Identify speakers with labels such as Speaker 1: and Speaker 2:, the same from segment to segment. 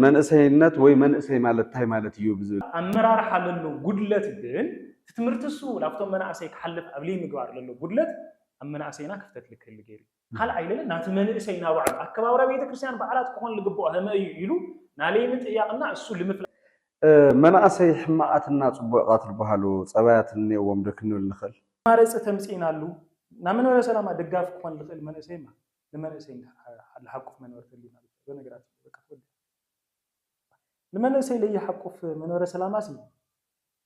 Speaker 1: መንእሰይነት ወይ መንእሰይ ማለት ታይ ማለት እዩ ብዝብል
Speaker 2: አመራር ሓለሉ ጉድለት ግን ትምርትሱ ላፍቶም መናእሰይ ክሓልፍ ኣብ ለይ ምግባር ለሎ ጉድለት ኣብ መናእሰይና ክፍተት ልክል ገይሩ ካልኣይ ኢለ ናቲ መንእሰይ ናባዕሉ ኣከባብራ ቤተክርስትያን በዓላት ክኾን ልግብኦ ህመ እዩ ኢሉ ናለይ ምጥያቅና እሱ ልምፍላ
Speaker 1: መናእሰይ ሕማቃትና ጽቡቃት ዝበሃሉ ጸባያት እኒአዎም ዶ ክንብል ንኽእል
Speaker 2: ማረጽ ተምጺናሉ ናመንበረ ሰላማ ደጋፍ ክኾን ልኽእል መንእሰይ ማ ለመንእሰይ ለሓቁፍ መንበር ተልዩ ማለት በነገራችን በቃ ለመንእሰይ ለይሓቁፍ መንበረ ሰላማ ሲ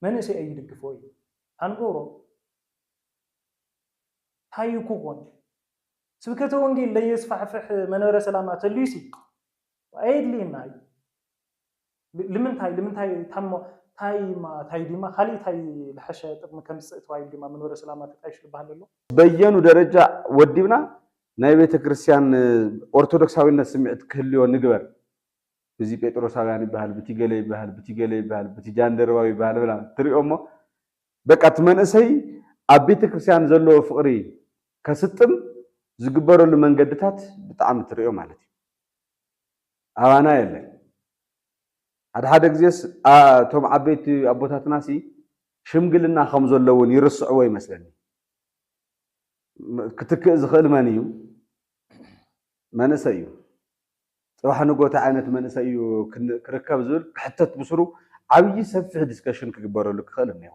Speaker 2: መንእሰይ ኣይድግፎ እዩ አንጎሮ ታዩ ኩኾን ስብከተ ወንጌል ለየስፋሕፍሕ መንበረ ሰላማ ተልዩሲ አይድሊና لمنتاي تامو تاي ديما خالي تاي لحشه طقم كمص توايل ديما منوره سلامات تايش لبهالله
Speaker 1: بينو درجه وديبنا ناي بيت كريستيان ارثوذكساويነት سمعت كليو نغبر بزي بيتروساويان يبهال بتيغلي يبهال بتيجاندرواي يبهال بلا تريومو بقى تمنسي اب بيت كريستيان زلو فقري كستم زغبرلو منገድታት بጣም تريو ማለት አዋና የለ ሓደ ግዜስ ቶም ዓበይቲ አቦታትናሲ ሽምግልና ከም ዘለውን ይርስዕዎ ይመስለኒ ክትክእ ዝኽእል መን እዩ መንእሰይ እዩ ጽባሕ ንጎታ ዓይነት መንእሰይ እዩ ክርከብ ዝብል ክሕተት ብስሩ ዓብይ ሰፊሕ ዲስከሽን ክግበረሉ ክኽእል እኒኦ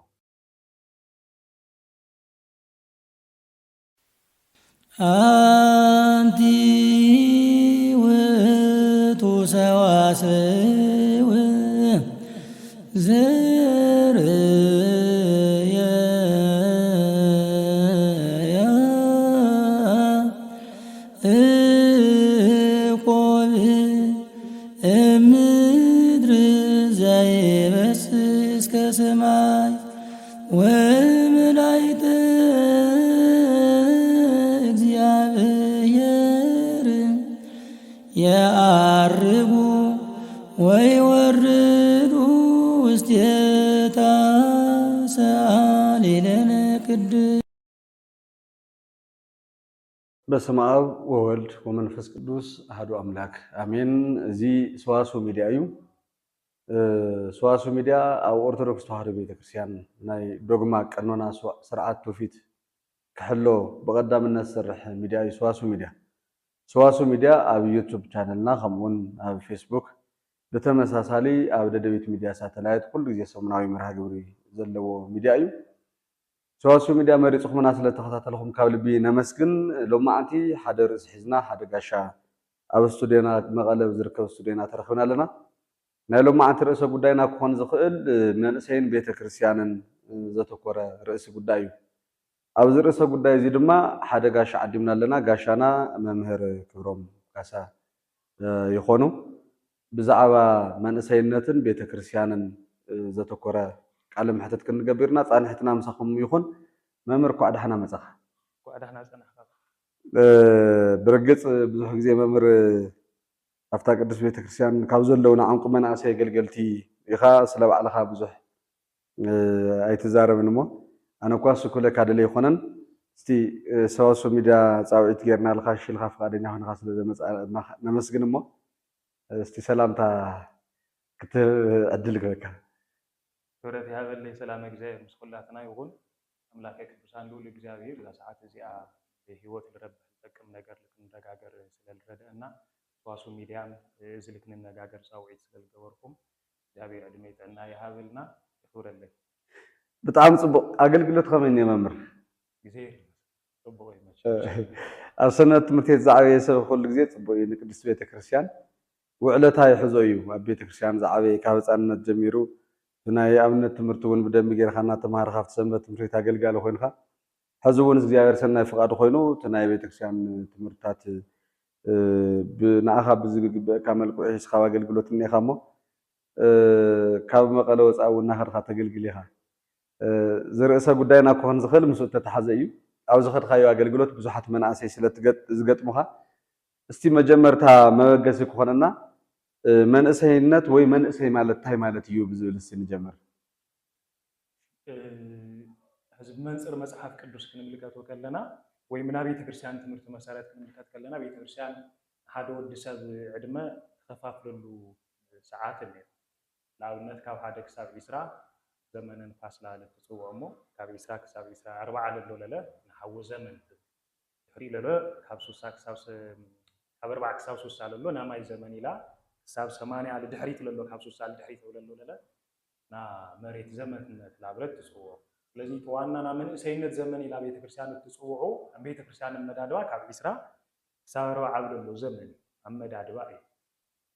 Speaker 3: አንቲ ውእቱ ሰዋስው زريا قول مدر زي بس كسماي وملايت እግዚአብሔር ያርጉ ወይወርዱ ውስቴታ ሰአሊለነ ቅዱስ
Speaker 1: በስመ አብ ወወልድ ወመንፈስ ቅዱስ አሐዱ አምላክ አሜን። እዚ ሰዋስው ሚድያ እዩ። ሰዋስው ሚድያ ኣብ ኦርቶዶክስ ተዋህዶ ቤተክርስትያን ናይ ዶግማ ቀኖና ስርዓት ትውፊት ክሕሎ ብቐዳምነት ዝሰርሕ ሚድያ እዩ ሰዋስው ሚድያ። ሰዋስው ሚድያ ኣብ ዩቱብ ቻነልና ከምኡውን ኣብ ፌስቡክ በተመሳሳሊ ኣብ ደደቢት ሚድያ ሳተላይት ኩሉ ግዜ ሰሙናዊ መርሃ ግብሪ ዘለዎ ሚድያ እዩ። ሰዋስው ሚድያ መሪፅኹምና ስለተኸታተልኩም ካብ ልቢ ነመስግን። ሎማዓንቲ ሓደ ርእሲ ሒዝና ሓደ ጋሻ ኣብ ስቱድዮና መቐለ ዝርከብ ስቱድዮና ተረኺብና ኣለና። ናይ ሎማዓንቲ ርእሰ ጉዳይና ክኾን ዝኽእል መንእሰይን ቤተክርስትያንን ዘተኮረ ርእሲ ጉዳይ እዩ። ኣብዚ ርእሰ ጉዳይ እዚ ድማ ሓደ ጋሻ ዓዲምና ኣለና። ጋሻና መምህር ክብሮም ካሳ ይኾኑ ብዛዕባ መንእሰይነትን ቤተክርስትያንን ዘተኮረ ቃለ መሕተት ክንገብርና ጻንሕትና ምሳኹም ይኹን። መምህር ኳዕ ዳሕና መጻኻ
Speaker 2: ኳዕ ዳሕና ጸናሕካ
Speaker 1: ብርግጽ ብዙሕ ግዜ መምህር ኣፍታ ቅዱስ ቤተክርስትያን ካብ ዘለውና ዓንቁ መናእሰይ ገልገልቲ ኢኻ ስለ ባዕልኻ ብዙሕ ኣይትዛረብን እሞ ኣነ እኳ ስኩለካ ደለ ይኮነን እስቲ ሰዋስው ሚድያ ጻውዒት ጌርና ልካ ሽልካ ፈቃደኛ ኾንካ ስለዘመጻ ነመስግን እሞ እስቲ ሰላምታ ክትዕድል ግበካ
Speaker 2: ቶረት ያበለይ ሰላም እግዚአብሔር ምስ ኩላትና ይሁን አምላከ ቅዱሳን ልዑል እግዚአብሔር ለሰዓት እዚኣ በህይወት ልረብህ ልጠቅም ነገር ልክንነጋገር ስለልረድአና ሰዋስው ሚድያም እዚ ልክንነጋገር ጻውዒት ስለልገበርኩም እግዚአብሔር ዕድሜ ይጠና ይሃብልና ይኽብረለይ።
Speaker 1: በጣም ጽቡቅ አገልግሎት ከመኝ መምህር
Speaker 2: ጊዜ ጽቡቅ ይመች
Speaker 1: ኣብ ሰንበት ትምህርቲ ቤት ዝዓበየ ሰብ ኩሉ ግዜ ጽቡቅ እዩ ንቅድስት ቤተክርስትያን ውዕለታ ይሕዞ እዩ ኣብ ቤተክርስትያን ዝዓበየ ካብ ህፃንነት ጀሚሩ ናይ ኣብነት ትምህርቲ እውን ብደንቢ ጌርካ እናተምሃርካ ኣብቲ ሰንበት ትምህርቲ ቤት ኣገልጋሊ ኮይንካ ሕዚ እውን እግዚኣብሔር ሰናይ ፍቃዱ ኮይኑ እቲ ናይ ቤተክርስትያን ትምህርትታት ንዓኻ ብዝግበአካ መልክዑ ሒዝካ ኣገልግሎት እኒኢኻ እሞ ካብ መቐለ ወፃኢ እውን እናኸድካ ተገልግል ኢኻ ዝርእሰ ጉዳይና ክኾን ዝኽእል ምስኡ ተተሓዘ እዩ። ኣብ ዝኸድካዮ ኣገልግሎት ብዙሓት መናእሰይ ስለዝገጥሙካ እስቲ መጀመርታ መበገሲ ክኾነና መንእሰይነት ወይ መንእሰይ ማለት እንታይ ማለት እዩ ብዝብል እስቲ ንጀምር።
Speaker 2: ህዝብ መንጽር መጽሐፍ ቅዱስ ክንምልከቶ ከለና ወይ ምና ቤተክርስትያን ትምህርቲ መሰረት ክንምልከት ከለና ቤተክርስትያን ሓደ ወዲ ሰብ ዕድመ ተከፋፍለሉ ሰዓት እንዴ ለአብነት ካብ ሓደ ክሳብ 20 ዘመንን ፋስላለ ተጽውዖሞ ካብ 20 ክሳብ 40 ለሎ ለለ ንሓው ዘመን ድሕሪ ለለ ካብ 60 ክሳብ ካብ 40 ክሳብ 60 ለሎ ናማይ ዘመን ኢላ ክሳብ 80 ለድሕሪት ለሎ ካብ 60 ለድሕሪት ለሎ ለለ ና መሬት ዘመንነት ላብረት ተጽውዖ ስለዚ ተዋናና መንእሰይነት ዘመን ኢላ ቤተክርስቲያን ተጽውዖ ቤተክርስቲያን መዳድባ ካብ 20 ክሳብ 40 ለሎ ዘመን አመዳድባ እዩ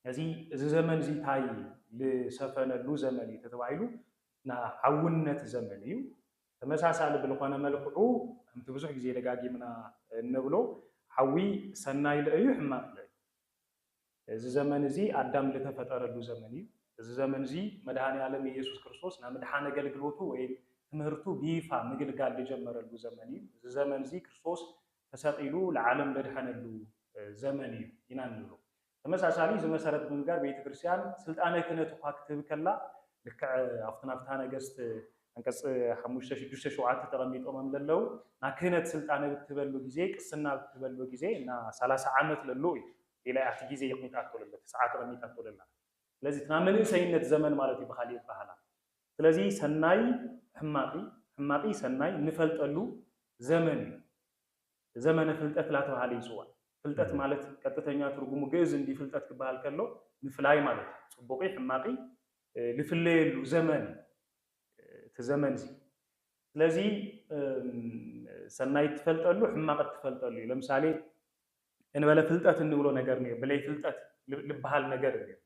Speaker 2: እዚ ዘመን እዚ ታይ ለሰፈነሉ ዘመን እዩ ተባይሉ ና ዓውነት ዘመን እዩ ተመሳሳሊ ብልኾነ መልክዑ እንት ብዙሕ ግዜ ደጋጊምና እንብሎ ዓዊ ሰናይ ለእዩ ሕማቅ ለእዩ እዚ ዘመን እዚ አዳም ለተፈጠረሉ ዘመን እዩ እዚ ዘመን እዚ መድኃኔ ዓለም ኢየሱስ ክርስቶስ ና መድኃኔ አገልግሎቱ ወይ ትምህርቱ ቢፋ ምግልጋል ለጀመረሉ ዘመን እዩ እዚ ዘመን እዚ ክርስቶስ ተሰቂሉ ለዓለም ለድሐነሉ ዘመን እዩ ኢና ንብሎ ተመሳሳሊ ዝመሰረት መንጋር ቤተክርስቲያን ስልጣነ ክህነት እኳ ክትብ ከላ ልክዕ አፍተናፍታ ነገስት አንቀጽ 5-6-7 ተቀሚጦም ለለው ና ክህነት ስልጣነ ብትበሉ ጊዜ ቅስና ብትበሉ ጊዜ እና 30 ዓመት ለሎ እዩ ኢላ አት ጊዜ ይቅሚጣቶ ለለ ሰዓት ቀሚጣቶ ለላ ስለዚህ ተናመንሰይነት ዘመን ማለት ይባሃል ይባሃል ስለዚህ ሰናይ ሕማቂ ሰናይ ንፈልጠሉ ዘመን ዘመነ ፍልጠት ላተባሃለ ይጽዋዕ ፍልጠት ማለት ቀጥተኛ ትርጉሙ ግዕዝ እንዲ ፍልጠት ክባሃል ከሎ ምፍላይ ማለት ጽቡቂ ሕማቂ ልፍለየሉ ዘመን ተዘመን እዚ ስለዚህ ሰናይ ትፈልጠሉ ሕማቅ ትፈልጠሉ ለምሳሌ እንበለ ፍልጠት እንብሎ ነገር ነው ብለይ ፍልጠት ልባሃል ነገር ነው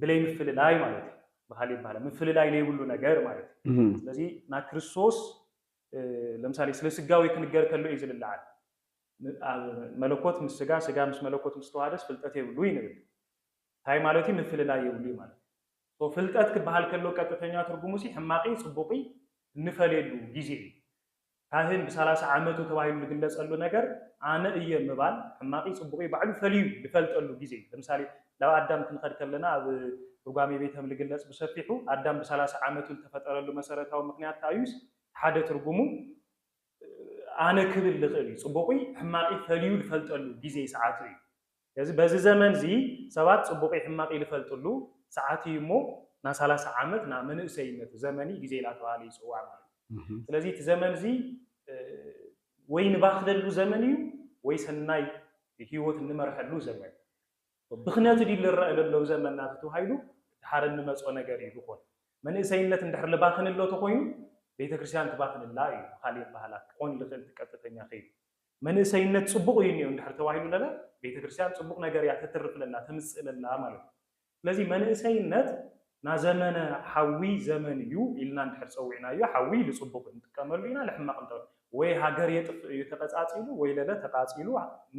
Speaker 2: ብለይ ምፍልላይ ማለት ባህል ይባላል ምፍልላይ ላይ ሁሉ ነገር ማለት ስለዚህ ና ክርስቶስ ለምሳሌ ስለ ስጋዊ ክንገር ከሎ ይዝልልዓል መለኮት ምስጋ ስጋ ምስ መለኮት ምስተዋደስ ፍልጠት ይብሉ ይንብል ታይ ማለት ምፍልላይ ይብሉ ማለት ፍልጠት ክባሃል ከሎ ቀጥተኛ ትርጉሙ ሲ ሕማቂ ጽቡቂ እንፈልየሉ ጊዜ ካህን ብ30 ዓመቱ ተባይሉ ግለጸሉ ነገር አነ እየምባል ሕማቂ ጽቡቂ ባዕሉ ፈልዩ ልፈልጠሉ ጊዜ ለምሳሌ ላው አዳም ክንኸድ ከለና ኣብ ፕሮግራም ቤተም ልግለጽ በሰፊሑ አዳም ብ30 ዓመቱ ተፈጠረሉ መሰረታዊ ምክንያት ታዩስ ሓደ ትርጉሙ አነ ክብል ልኽእል ጽቡቂ ሕማቂ ፈልዩ ልፈልጠሉ ጊዜ ሰዓት እዩ ስለዚህ በዚ ዘመን ዚ ሰባት ጽቡቂ ሕማቂ ልፈልጥሉ ሰዓት ይሞ ና 30 ዓመት ና መንእሰይነት ዘመኒ ጊዜ ላተዋለ ይጽዋዕ ማለት ስለዚህ ዘመን ዚ ወይ ንባኽለሉ ዘመን እዩ ወይ ሰናይ ህይወት እንመርሐሉ ዘመን ብኽነት ዲ ልረአለሉ ዘመንና ተባሂሉ ሓረን ንመጾ ነገር እዩ ይኾን መንእሰይነት እንድሕር ልባኽንሎ ተኮይኑ ቤተክርስቲያን ትባኽንላ እዩ ካሊእ ባህላት ቆን ልኽእል ትቀጥተኛ ኸይ መንእሰይነት ጽቡቅ እዩ እንድሕር ተባሂሉ ለለ ቤተክርስቲያን ጽቡቅ ነገር ያ ተትርፍለላ ተምጽለላ ማለት ስለዚህ መንእሰይነት ና ዘመነ ሓዊ ዘመን እዩ ኢልና እንድሕር ጸውዕናዮ ሓዊ ልጽቡቅ እንጥቀመሉ ኢና ለሕማቅ እንተ ወይ ሃገር የተቀጻጺሉ ወይ ለለ ተቃጺሉ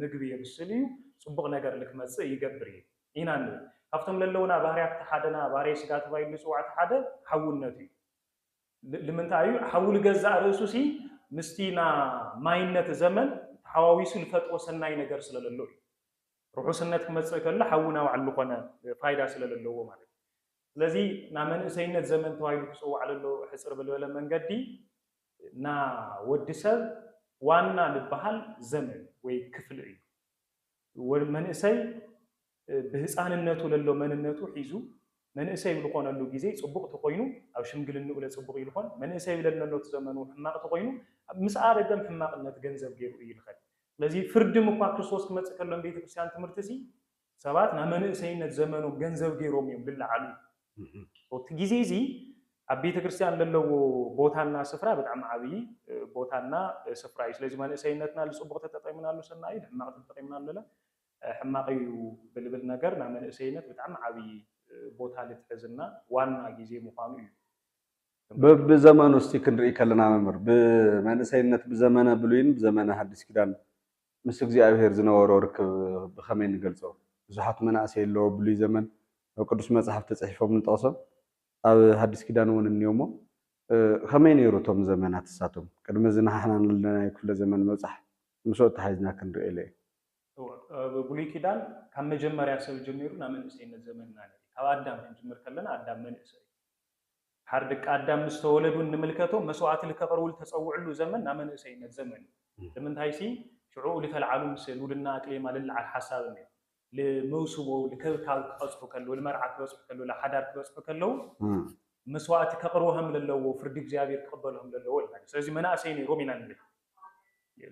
Speaker 2: ምግቢ የብስል እዩ ጽቡቅ ነገር ልክመጽእ ይገብር እዩ ኢና ንብል ካብቶም ለለውና ባህርያት ተሓደና ባህርይ ስጋ ተባሂሉ ጽዋዕት ሓደ ሓውነት እዩ لمنتاي حول جزاء رسوسي مستينا ماينة زمن حواويسو الفتوى سناي نجر سلاللو روحو سنة كمسك الله حونا وعلو قنا فايدة سلاللو مالك لذي نامن سينة زمن توايلو كسو على اللو حسر بالولا من قدي نا ودسل وانا لبحال زمن ويكفلعي ومن سي بهسان الناتو للو من الناتو حيزو من اسي يلقون له غيزي صبق تقوينو او شمغلن ولا صبق يلقون من اسي يلن له تزمنو حماق تقوينو مسعار دم حماقነት ገንዘብ ገይሩ ይልከል ስለዚህ ፍርድም እንኳ ክርስቶስ ከመጽ ከለም ቤተ ክርስቲያን ትምርትሲ ሰባት ና መንእሰይነት ዘመኑ ገንዘብ ገይሮም ይብልዓሉ ሶት ጊዜዚ ኣብ ቤተ ክርስቲያን ለለው ቦታና ስፍራ በጣም ዓብይ ቦታና ስፍራ ስለዚህ መንእሰይነትና ለጽብቅ ተጠቅመናሉ ሰናይ حماق ተጠቅመናሉ ለለ حماقዩ ብልብል ነገር ና መንእሰይነት በጣም ዓብይ ቦታ ልትሕዝና ዋና ጊዜ መፋኑ እዩ በዘመኑ እስቲ ክንርኢ ከለና መምር በመንእሰይነት በዘመነ ብሉይን በዘመነ ሐዲስ ኪዳን ምስ እግዚአብሔር ዝነበሮ ርክብ በከመይ ንገልጸው ብዙሓት መናእሰይ ለው ብሉይ ዘመን ኣብ ቅዱስ መጽሐፍ ተጽሒፎም እንጠቅሶም ኣብ ሐዲስ ኪዳን እውን እንየሞ ከመይ ነይሩቶም ዘመናት ሳቶም ቅድመ ዝናሓና ለና ክፍለ ዘመን መጽሐፍ ምስኦ ተሓይዝና ክንርኢ ለይ ብሉይ ኪዳን ካብ መጀመርያ ሰብ ጀሚሩና መንእሰይነት ዘመንና አዳም እንጀምር ከለና አዳም መንእሰይ حردك አዳም መስተወለዱ እንመልከቶ መስዋዕት ለከቀርውል ተጸውዕሉ ዘመን ና መንእሰይነት ዘመን ለምን ታይሲ ሽዑ ለተልዓሉ መስሉልና አቅሌማ ለልዓል ሐሳብ ነው لموسبو لكبكال قصفو كلو المرعى قصفو كلو لحدار قصفو كلو مسوات كقروهم للو فردي እግዚአብሔር ተቀበለهم للو ስለዚህ መናእሰይ ነይሮም ኢና ንብል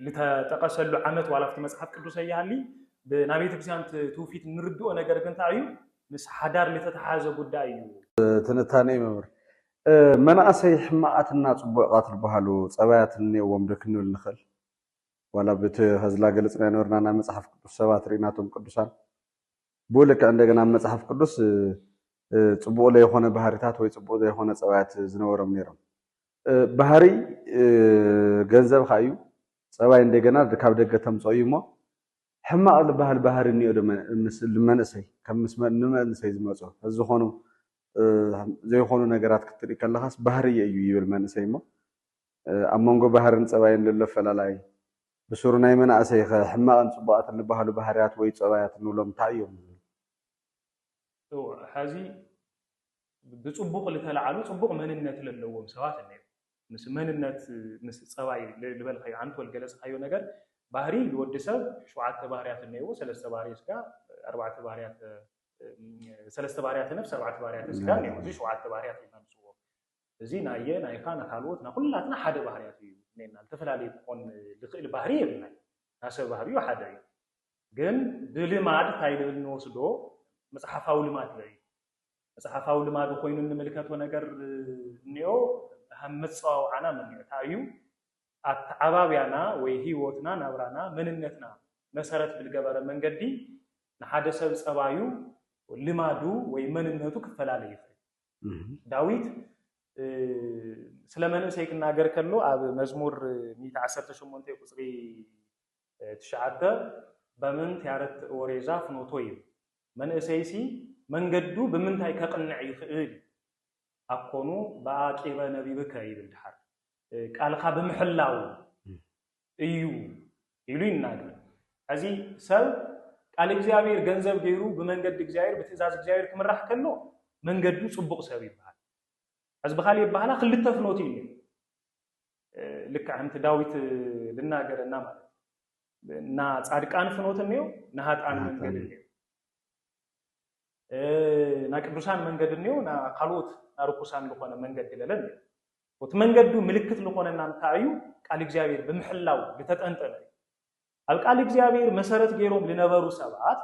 Speaker 2: لتقسلوا عمت ولا في مصحف ቅዱስ ያህሊ በናቤተ ክርስቲያን ትውፊት ንርድኦ ነገር ግን ታዩ ምስ ሓዳር ለተተሓዘ ጉዳይ እዩ
Speaker 1: ትንታኔ መምር መናእሰይ ሕማዓትና ጽቡቃት ዝበሃሉ ጸባያት እንየዎም ደክንብል ንኽእል ወላ በተ ህዝላ ገለጽና ይኖርናና መጽሐፍ ቅዱስ ሰባት ሪናቶም ቅዱሳን ቦለከ እንደገና መጽሐፍ ቅዱስ ጽቡቅ ላይ የሆነ ባህሪታት ወይ ጽቡቅ ላይ የሆነ ጸባያት ዝነበሮም ነይሮም ባህሪ ገንዘብ ካዩ ጸባይ እንደገና ካብ ደገ ተምጾይሞ ሕማቅ ዝበሃል ባህሪ እንዮ ለመንእሰይ ከም ንመንእሰይ ዝመጾ ዝኾኑ ዘይኾኑ ነገራት ክትርኢ ከለኻስ ባህሪ እዩ ይብል መንእሰይ ሞ ኣብ መንጎ ባህርን ጸባይን ዘሎ ፈላላይ ብሱሩ ናይ መናእሰይ ሕማቅን ጽቡቃትን ዝበሃሉ ባህሪያት ወይ ጸባያት ንብሎም እንታይ እዮም
Speaker 2: ሓዚ ብጽቡቅ ለተላዓሉ ጽቡቅ መንነት ለለዎም ሰባት እንዮ ምስ መንነት ምስ ጸባይ ልበልኸዩ አንተ ወልገለጽኸዩ ነገር ባህሪ ይወድሰብ ሸውዓተ ባህሪያት እንየው ሰለስተ ባህሪ ስጋ አርባዕተ ባህሪያት ሰለስተ ባህሪያት ነፍስ አርባዕተ ባህሪያት ስጋ ነው እዚ ሸውዓተ ባህሪያት ይናምጽዎ እዚ ናየ ናይካ ናካልዎት ናኩላትና ሓደ ባህሪያት እዩ ነና ተፈላለይ ኮን ልኽእል ባህሪ የብልና ናሰብ ባህሪው ሓደ እዩ ግን ብልማድ ታይብል ንወስዶ መጽሐፋዊ ልማድ እዩ መጽሐፋዊ ልማድ ኮይኑ እንመልከቶ ነገር እንዮ همتصاو عنا من يتايو التعبابيانا وهيوتنا نبرانا مننتنا مسارات بالجبر من جدي نحدث سب سبايو لمادو ويمننتو كفلالي داويد سلمان سيكنا غير كله اب مزمور 118 قصري تشعده بمن تيارت وريزا فنوتوي من اسيسي من جدو بمنتاي كقنع يخيل أكونو باقيبا نبي بكايب الدحر قالخا بمحلاو ايو يلوين ناقل هذه سب قال እግዚአብሔር ገንዘብ ገይሩ በመንገድ እግዚአብሔር በትእዛዝ እግዚአብሔር ከመራህ ከሎ መንገዱ ጽቡቅ ሰብ ይባል از بخالي يبهلا خلت فنوتي لك عمت داويت لناغرنا ማለት نا ጻድቃን ፍኖት ነው ና ኃጥአን መንገድ ነው ና ቅዱሳን መንገድ ነው ና ቃሎት አርኩሳን ለሆነ መንገድ ይለለን ወት መንገዱ ምልክት ለሆነና ታዩ ቃል እግዚአብሔር በመሐላው ለተጠንጠለ አልቃል እግዚአብሔር መሰረት ገይሮም ለነበሩ ሰባት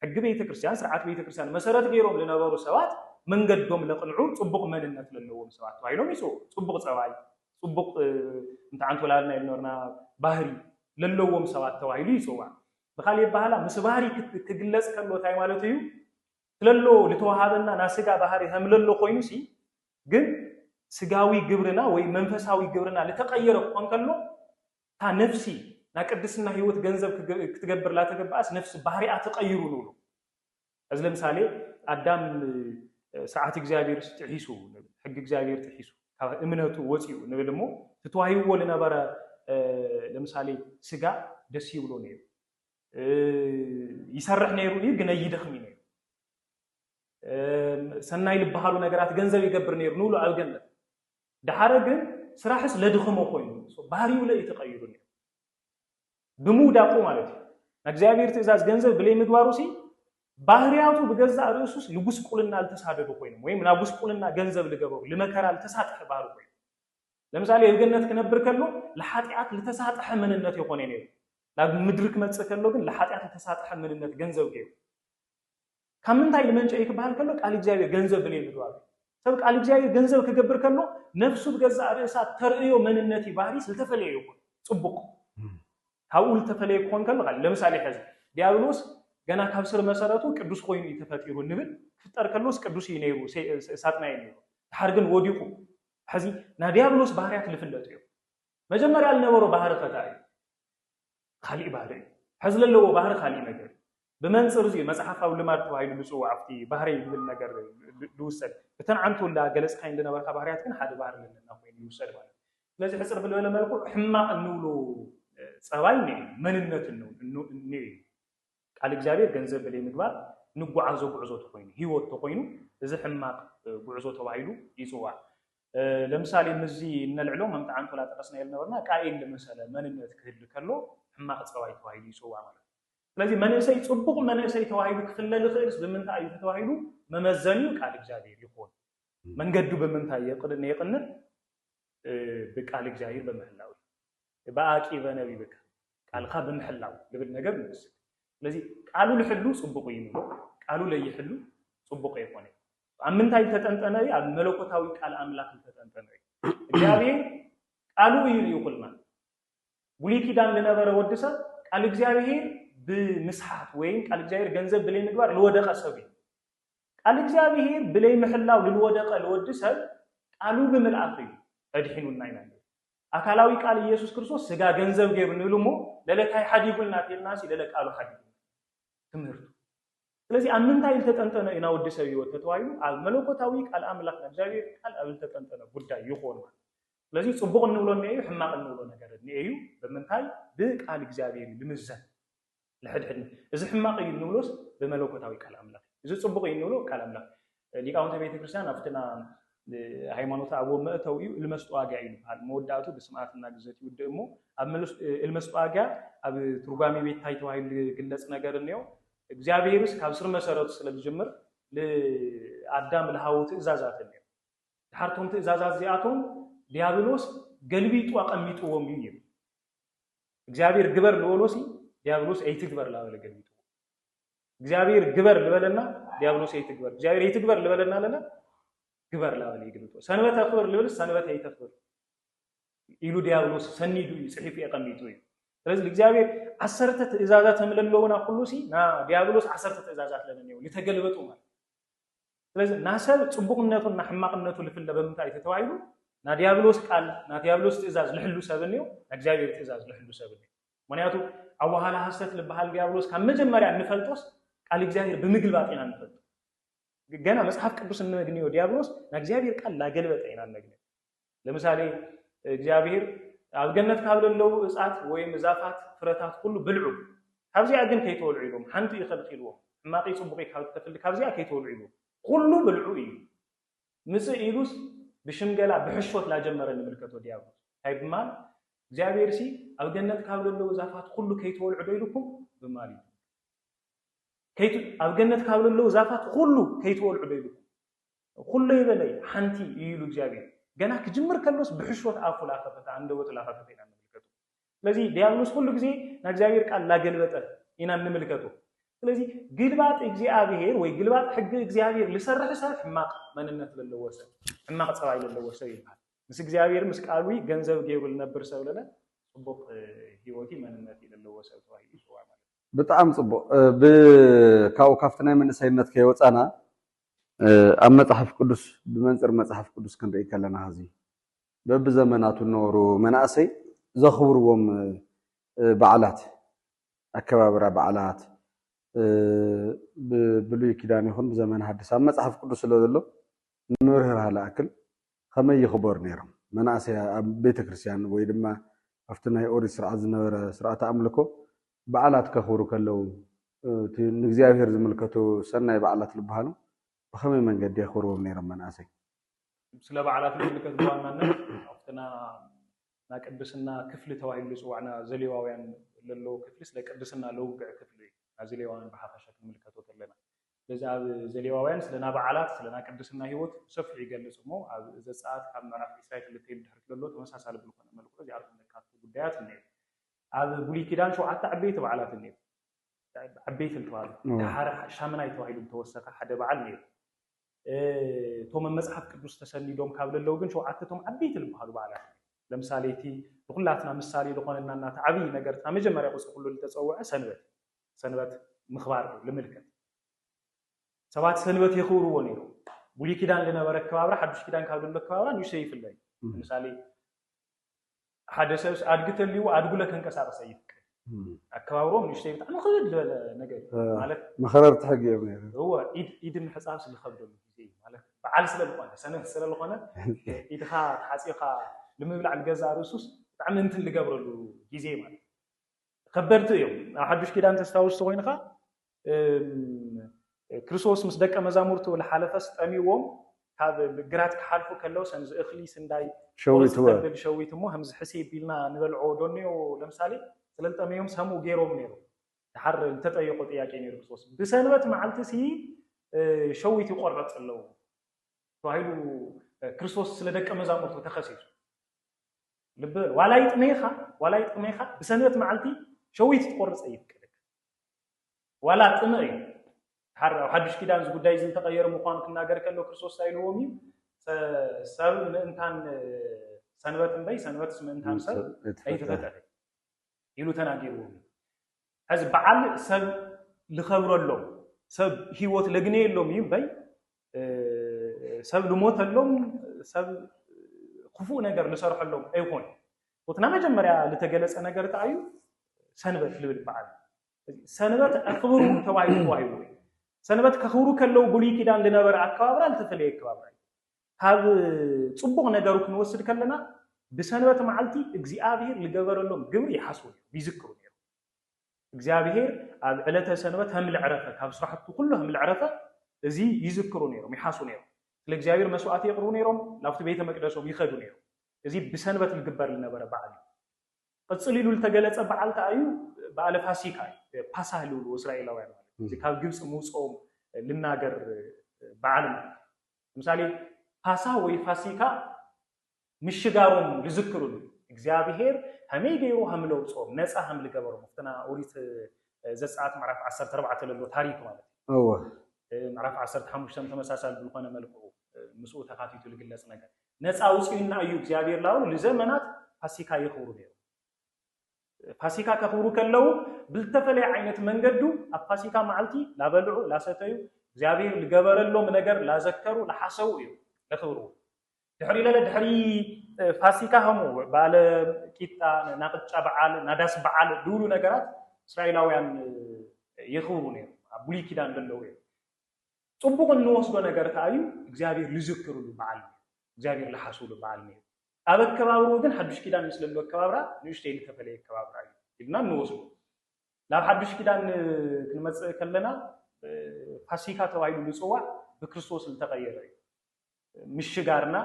Speaker 2: ሕግ ቤተ ክርስቲያን ስርዓት ቤተ ክርስቲያን መሰረት ገይሮም ለነበሩ ሰባት መንገዶም ለቅንዑ ጽቡቅ መንነት ለለውም ሰባት ባይሎም ይሶ ጽቡቅ ጸባይ ጽቡቅ እንታንት ወላልና ይኖርና ባህሪ ለለውም ሰባት ተዋይሉ ይሶዋ በኻሊ ባህላ መስባህሪ ክትግለጽ ከሎ ታይ ማለት እዩ ስለሎ ለተዋሃበና ናስጋ ባህሪ ህምለሎ ኮይኑ ሲ ግን ስጋዊ ግብርና ወይ መንፈሳዊ ግብርና ለተቀየረ ቆንከሎ ታ ነፍሲ ና ቅድስና ህይወት ገንዘብ ክትገብር ላተገባስ ነፍስ ባህሪያ ተቀይሩ ነው از ለምሳሌ አዳም ሰዓት እግዚአብሔር ጥሒሱ ሕግ እግዚአብሔር ጥሒሱ እምነቱ ወጪው ንብልሞ ተተዋሂዎ ለነበረ ለምሳሌ ስጋ ደስ ይብሎ ነው ይሰርሕ ነይሩ ግን ይደኽም ነው ሰናይ ልባሃሉ ነገራት ገንዘብ ይገብር ነይሩ ነው አልገነት ደሐረ ግን ስራሕስ ለድኽሞ ኮይኑ ባህሪው ላይ ተቀይሩ ነው በሙዳቆ ማለት ነው እግዚአብሔር ትእዛዝ ገንዘብ ብለ ምግባሩ ሲ ባህሪያቱ በገዛ ርዕሱስ ልጉስ ቁልና አልተሳደዱ ኮይኑ ወይም ናጉስ ቁልና ገንዘብ ልገበው ለመከራ አልተሳጠህ ባሩ ኮይኑ ለምሳሌ የገነት ከነብር ከሎ ለኃጢአት ለተሳጠህ ምንነት የሆነ ነው ለምድርክ መጽከሎ ግን ለኃጢአት ለተሳጠህ ምንነት ገንዘብ ገዩ ከምንታይ ለመንጨይ ከባል ከሎ ቃል እግዚአብሔር ገንዘብ ብለ ምግባሩ ሰብ ቃል እግዚአብሔር ገንዘብ ከገብር ከሎ ነፍሱ በገዛ ርዕሳት ተርእዮ ምንነት ባህሪ ስለተፈለየ ይሆን ጽቡቅ ታውል ተፈለየ ኮን ከሎ ለምሳሌ ከዚ ዲያብሎስ ገና ካብስር መሰረቱ ቅዱስ ኮይኑ ይተፈጥሩ ንብል ፍጠር ከሎስ ቅዱስ ይነይሩ ሳጥናይ ነው ታርግን ወዲቁ ሐዚ ና ዲያብሎስ ባህሪያት ልፍለጥ እዩ መጀመሪያ ያልነበሩ ባህር ፈጣሪ ኻሊ ባህሪ ሐዝለለው ባህር ኻሊ ነገር በመንጽር እዚ መጽሐፋው ልማድ ተዋይሉ ልጽው አፍቲ ባህሪ ይብል ነገር ልውሰድ በተንዓንቱ ላ ገለጽ ካይ እንደነበርካ ባህሪያት ግን ሓደ ባህር ለና ኮይኑ ይውሰድ ማለት ስለዚህ ሕጽር ብለለ መልኩ ሕማቅ እንውሎ ጸባይ ነው መንነት ነው ቃል እግዚአብሔር ገንዘብ በላይ ምግባር ንጓዓዞ ጉዕዞ ተኮይኑ ህይወት ተኮይኑ እዚ ሕማቅ ጉዕዞ ተባሂሉ ይጽዋዕ ለምሳሌ ምዚ እንልዕሎም መምጣዓን ተላ ተቀስና ይልነበርና ቃኤል ለምሳሌ መንነት ክህል ከሎ ሕማቅ ጸባይ ተባሂሉ ይጽዋዕ ማለት ስለዚህ መንእሰይ ጽቡቕ መንእሰይ ተዋሂዱ ክፍለል ኽእልስ ብምንታይ እዩ ተዋሂዱ መመዘኑ ቃል እግዚአብሔር ይኾን መንገዱ ብምንታይ የቅንት በቃል እግዚአብሔር በመህላው በአቂ በነቢብከ ቃልኻ በመህላው ልብል ነገር ንስ ስለዚህ ቃሉ ለሕሉ ጽቡቕ ይምሎ ቃሉ ለይሕሉ ጽቡቕ ይኾን አምንታይ ተጠንጠነ ያ መለኮታዊ ቃል አምላክ ተጠንጠነ እግዚአብሔር ቃሉ ይኹልና ብሉይ ኪዳን ለነበረ ወድሰ ቃል እግዚአብሔር ብምስሓት ወይም ቃል እግዚአብሔር ገንዘብ ብለይ ምግባር ለወደቀ ሰብ ቃል እግዚአብሔር ብለይ መሕላው ለወደቀ ለወድሰ ቃሉ ብምልአፍ አድሒኑና ይናል አካላዊ ቃል ኢየሱስ ክርስቶስ ስጋ ገንዘብ ገይሩ ንሉሞ ለለታይ ሐዲጉልና ተልናሲ ለለቃሉ ሐዲጉ ትምህርቱ ስለዚህ አምንታይ ተጠንጠነ ኢና ወድሰ ህይወት ተተዋዩ አብ መለኮታዊ ቃል አምላክ እግዚአብሔር ቃል አብ ተጠንጠነ ጉዳይ ይሆን ስለዚህ ጽቡቕ እንብሎ ነው ሕማቅ እንብሎ ነገር ነው በመንታይ በቃል እግዚአብሔር ልምዘን ለሕድሕድ እዚ ሕማቅ እንብሎስ በመለኮታዊ ቃል አምላክ እዚ ጽቡቕ እንብሎ ቃል አምላክ ሊቃውንተ ቤተ ክርስቲያን አፍትና ሃይማኖት አቦ መእተው ልመስጧጋ ይባል መወዳቱ በስማዓትና ግዘት ይወደሞ አብመልስ ልመስጧጋ አብ ትርጓሜ ቤት ታይተው ኃይል ግለጽ ነገር ነው እግዚአብሔርስ ካብ ስር መሰረቱ ስለጅምር ለአዳም ለሐው ትእዛዛት ነው ዳርቶም ትእዛዛት ዚአቶም ዲያብሎስ ገልቢጡ አቀሚጡዎም ይይም እግዚአብሔር ግበር ለወሎሲ ዲያብሎስ አይትግበር ላበለ ገልቢጡ እግዚአብሔር ግበር ለበለና ዲያብሎስ አይትግበር እግዚአብሔር አይትግበር ለበለና ለና ግበር ላበለ ይግልጦ ሰንበት አክብር ለበለ ሰንበት አይተክብር ይሉ ዲያብሎስ ሰኒዱ ጽሒፍ ያቀሚጡ ስለዚህ እግዚአብሔር 10 ትእዛዛት ተምለለውና ሁሉሲ ና ዲያብሎስ 10 ትእዛዛት ለነው ለተገልበጡ ማለት ስለዚህ ናሰብ ጽቡቅነቱና ሕማቅነቱ ለፍለ በመምታይ ተተዋይሉ ና ዲያብሎስ ቃል ና ዲያብሎስ ትእዛዝ ለሕሉ ሰብነው እግዚአብሔር ትእዛዝ ለሕሉ ሰብነው ምክንያቱ አዋሃላ ሐሰት ለባህል ዲያብሎስ ከመጀመሪያ እንፈልጦስ ቃል እግዚአብሔር በምግልባጤና እንፈልጦ ገና መጽሐፍ ቅዱስ እንነግነው ዲያብሎስ ና እግዚአብሔር ቃል ላገልበጠ ይናነግነው ለምሳሌ እግዚአብሔር አብገነት ካብለለው እጻት ወይም ዛፋት ፍረታት ሁሉ ብልዑ ካብዚያ ግን ከይተወልዑ ኢሎም ሓንቲ ይኸልቂልዎ ሕማቂ ጽቡቕ ካብተፍል ካብዚያ ከይተወልዑ ኢሎም ሁሉ ብልዑ እዩ ምስ ኢሉስ ብሽምገላ ብሕሾት ላጀመረ ንምልከቶ ዲያብሎስ ታይብማል እግዚአብሔር ሲ አብገነት ካብለለው ዛፋት ሁሉ ከይተወልዑ ደይልኩም ብማል ከይቱ አብገነት ካብለለው ዛፋት ሁሉ ከይተወልዑ ደይልኩም ሁሉ ይበለይ ሓንቲ ይሉ እግዚአብሔር ገና ከጅምር ከሎስ ብሕሾት አፉላ ፈተታ አንደወት ላፈተታ ኢና ንምልከቱ ስለዚህ ዲያብሎስ ሁሉ ጊዜ ና እግዚአብሔር ቃል ላገልበጠ ኢና ንምልከቱ ስለዚህ ግልባጥ እግዚአብሔር ወይ ግልባጥ ሕግ እግዚአብሔር ለሰርሕ ሰብ ሕማቅ መንነት ለለወሰ ሕማቅ ጸባይ ለለወሰ ይባል ምስ እግዚአብሔር ምስ ቃሉ ገንዘብ ገይሩ ለነበር ሰብ ለለ ጽቡቕ ህይወቲ መንነት ለለወሰ ተዋሂ ይስዋ ማለት
Speaker 1: በጣም ጽቡቕ በካው ካፍተና መንሰይነት ከይወጻና ኣብ መጽሐፍ ቅዱስ ብመንጽር መጽሐፍ ቅዱስ ክንርኢ ከለና ሀዚ በብዘመናቱ ኖሩ መናእሰይ ዘኽብርዎም በዓላት አከባብራ በዓላት ብሉይ ኪዳን ይኹን ብዘመን ሐዲስ ኣብ መጽሐፍ ቅዱስ ስለዘሎ ንምህር ሃላክል ከመይ ይኽበር ነይሮም መናእሰይ ኣብ ቤተ ክርስቲያን ወይ ድማ ኣብቲ ናይ ኦሪት ስርዓት ዝነበረ ስርዓት ኣምልኮ በዓላት ከኽብሩ ከለው ንእግዚአብሔር ዝምልከቱ ሰናይ በዓላት ዝበሃሉ بخمي من قد يخوروا من رماناسي
Speaker 2: سلا بعلات الملكة بوانا أفتنا ناقدسنا كفل توائل لسوعنا زليواوين للو كفل سلا قدسنا لو كفل زليواوين بحافشة الملكة وتلنا لذا زليواوين سلنا بعلات سلنا قدسنا هيوت صفحي قال لسمو إذا ساعات كان نعرف إسرائيل اللي تيم دحرك للو تمسها سالب لكنا ملكة زي عارف إنك كاتب بدايات النيل هذا بولي كدان شو حتى عبيت بعلات النيل عبيت التوالي حار شامنا يتوائل متوسخ حدا بعل نيل ቶም መጽሐፍ ቅዱስ ተሰኒዶም ካብለለው ግን ሸውዓተቶም ዓበይት ልባሃሉ በዓላት ለምሳሌ እቲ ሁላትና ምሳሌ ለኾነና ተዓቢ ነገር መጀመሪያ ቁጽ ሁሉ ልተጸውዐ ሰንበት ምኽባር ለምልከት ሰባት ሰንበት ይኽብሩዎ ነይሩ ብሉይ ኪዳን ለነበረ ከባብራ ሓዱሽ ኪዳን ካብለለው ከባብራ ንሽይ ይፍለይ ለምሳሌ ሓደ ሰብ አድግተልዩ አድጉለ ከንቀሳቀስ ይፍቀድ አከባብሮም ንሽይ በጣም ክብድ ነገር ማለት
Speaker 1: መኸረርት ሕግ እዩ
Speaker 2: هو ኢድን ሕሳብ ስለኸብደሉ ማለት በዓል ስለልኾነ ሰነፍ ስለልኾነ ኢድኻ ተሓፂኻ ንምብላዕ ልገዛ ርሱስ ብጣዕሚ እንትን ልገብረሉ ጊዜ ማለት ከበድቲ እዮም ኣብ ሓዱሽ ኪዳን ተስታውሱ ኮይንካ ክርስቶስ ምስ ደቀ መዛሙርቱ ዝሓለፈስ ጠሚዎም ካብ ግራት ክሓልፉ ከለው ሰንዚ እኽሊ ስንዳይ ሸዊት እሞ ከምዚ ሕሴብ ቢልና ንበልዖ ዶኒዮ ለምሳሌ ስለልጠመዮም ሰሙ ገይሮም ነይሩ تحر تطيقوا ጥያቄ ነው ክርስቶስ بسنبت معلت سي شويت يقرص له فايلو ክርስቶስ ስለደቀ መዛሙርቱ ተخصيص ልብ ዋላይ ጥሜኻ بسنبت معلتي شويت تقرص يفكلك ولا ጥምይ حر حدش كيدان ز ጉዳይ ዝን ተቀየረ ምዃን ክናገር ከሎ ክርስቶስ ሳይልዎሚ ሰብ ምእንታን ሰንበትን በይ ሰንበትስ ምእንታን ሰብ አይተፈጠረ ይሉ ተናገሩም از بعال سب لخبر اللهم سب هيوت لجني اللهم يبي سب لموت اللهم سب خفوا نجار لصرح اللهم أيقون وتنام جمرة لتجلس أنا جرت عيو سنبت للبعال سنبت أخبرهم توعي سنبت كخبروا كلو بولي كده عندنا برا كابرا لتفلي كابرا هذا صبغ نجارك نوصل كلنا بسنبت معلتي إجزاء لجبر اللهم جبر يحسون بيذكرون እግዚአብሔር ዕለተ ሰንበት هم العرفه ካብ ስራሕቱ ኩሉ هم العرفه እዚ ይዝክሩ ነይሮም ይሓሱ ነይሮም ስለ እግዚአብሔር መስዋዕት ይቅርቡ ነይሮም ላፍቲ ቤተ መቅደሶም ይኸዱ ነይሮም እዚ ብሰንበት ልግበር ልነበረ በዓል ቅጽል ኢሉ ተገለጸ በዓል ታዩ በዓለ ፋሲካ ፓሳህ ሉሉ እስራኤላውያን ማለት እዚ ካብ ግብጽ ሙጾም ልናገር በዓል ለምሳሌ ፓሳህ ወይ ፋሲካ ምሽጋሮም ልዝክሩ እግዚአብሔር هميجيو هملو صوم نصا هم لجبرو مفتنا اوريت زصات معرف 14 للو تاريخ ማለት معرف 15 ተመሳሳል ብልኾነ መልኩ مسؤ ተኻቲቱ ልግለጽ ነገር ነፃ ውጪና እዩ እግዚአብሔር ላው ለዘመናት ፋሲካ ይخورو ነው ፋሲካ ከخورو ከለው ብልተፈለ አይነት መንገዱ አፋሲካ ማልቲ ላበልዑ ላሰተዩ እግዚአብሔር ልገበረሎም ነገር ላዘከሩ ለሐሰው እዩ ለخورو ድሕሪ ለድሕሪ ፋሲካ هم ባለ ቂጣ ናቅጫ በዓል ናዳስ በዓል ዱሉ ነገራት እስራኤላውያን ይخورو ነው አቡሊ ኪዳን ደለው ነው ጽቡቅ እንወስዶ ነገር ታዩ እግዚአብሔር ልዝክሩሉ በዓል እግዚአብሔር ለሐሱሉ በዓል ነው አበከባብሩ ግን ሐዱሽ ኪዳን ስለለው አከባብራ ንሽቴ ተፈለ አከባብራ ይልና እንወስዶ ለሐዱሽ ኪዳን ክንመጽ ከለና ፋሲካ ተዋይሉ ልጽዋ በክርስቶስ ልተቀየረ ምሽጋርና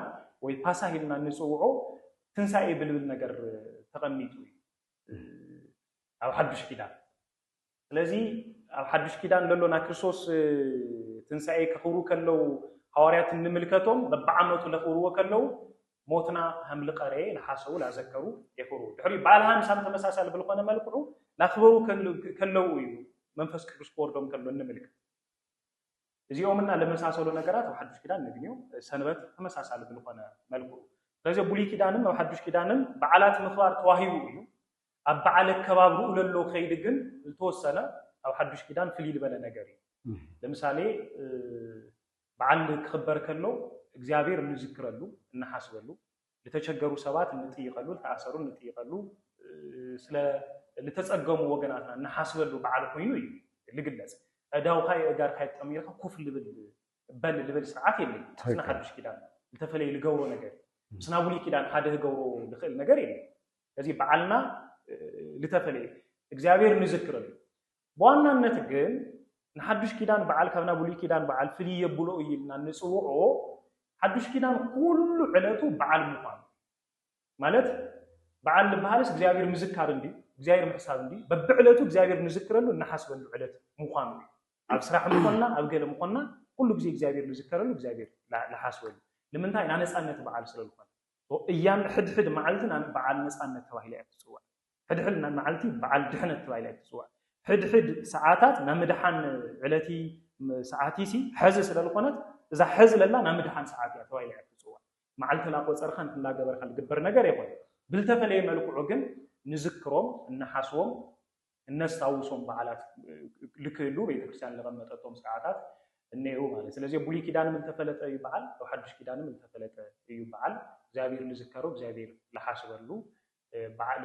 Speaker 2: ወይ ፓሳሂልና ንጽውዖ ትንሳኤ ብልብል ነገር ተቀሚጡ አብ ሐዱሽ ኪዳን ስለዚህ አብ ሐዱሽ ኪዳን ለሎና ክርስቶስ ትንሳኤ ከخورو ከለው ሐዋርያት እንምልከቶም በበዓመቱ ለخورو ከለው ሞትና ሐምል ቀሬ ለሐሰው ላዘከሩ የخورو ድሕሪ ባልሃን ሳም ተመሳሳለ ብልኾነ መልኩ ላخبሩ ከለው እዩ መንፈስ ቅዱስ ቆርዶም ከለው እንምልከት እዚኦምና ለመሳሰሉ ነገራት አብ ሐዱሽ ኪዳን ንግኒው ሰንበት ተመሳሳለ ብልኾነ መልኩ ስለዚህ ቡሊ ኪዳንም አብ ሐዱሽ ኪዳንም በዓላት ምኽባር ተዋሂቡ እዩ አብ በዓል ከባብሩ ለሎ ኸይድ ግን ተወሰነ አብ ሐዱሽ ኪዳን ፍሊል በለ ነገር ለምሳሌ በዓል ክኽበር ከለው እግዚአብሔር እንዝክረሉ እንሐስበሉ ለተቸገሩ ሰባት እንጥይቀሉ ተአሰሩ እንጥይቀሉ ስለ ለተጸገሙ ወገናትና እንሐስበሉ በዓል ኮይኑ እዩ ልግለጽ اداو خاي اغار خاي تميرخ كوف لبل ساعات يلي سنا حدش كيدان التفلي لغورو ነገር سنا بولي كيدان حده غورو دخل ነገር يلي ስለዚህ በዓልና لتفلي እግዚአብሔር ንዝክረሉ በዋናነት ግን ንሐዱሽ ኪዳን በዓል ካብና ቡሊ ኪዳን በዓል ፍሊ የብሎ ይልና ንጽውዖ ሐዱሽ ኪዳን ሁሉ ዕለቱ በዓል ምዃን ማለት በዓል በሐልስ እግዚአብሔር ምዝካር እንዲ እግዚአብሔር ምሕሳብ እንዲ በብዕለቱ እግዚአብሔር ንዝክረሉ እንሐስበሉ ዕለት ምዃን ኣብ ስራሕ ምኾንና ኣብ ገለ ምኾንና ኩሉ ግዜ እግዚአብሔር ንዝከረሉ እግዚአብሔር ለሐስበሉ ለምንታይ ናነጻነት በዓል ስለልኾነ እያን ሕድሕድ መዓልትን በዓል ነጻነት ተባሂላ ይጽዋ ሕድሕድ መዓልቲ በዓል ድሕነት ተባሂላ ይጽዋ ሕድሕድ ሰዓታት ናምድሓን ዕለቲ ሰዓቲሲ ሕዝ ስለልኾነት እዛ ሕዝ ለላ ናምድሓን ሰዓት ተባሂላ ይጽዋ መዓልትና ቆጸርኸን ትላገበርካ ልግበር ነገር ይሆን ብልተፈለየ መልኩዑ ግን ንዝክሮም እንሐስዎም እነስታውሶም በዓላት ልክሉ ቤተክርስቲያን ለመመጠጦም ሰዓታት እነዩ ማለት ስለዚህ ቡሊ ኪዳንም ተፈለጠ ይባል አው ሐዱሽ ኪዳንም ተፈለጠ ይባል እግዚአብሔር ንዝከሩ እግዚአብሔር ለሐስበሉ በዓል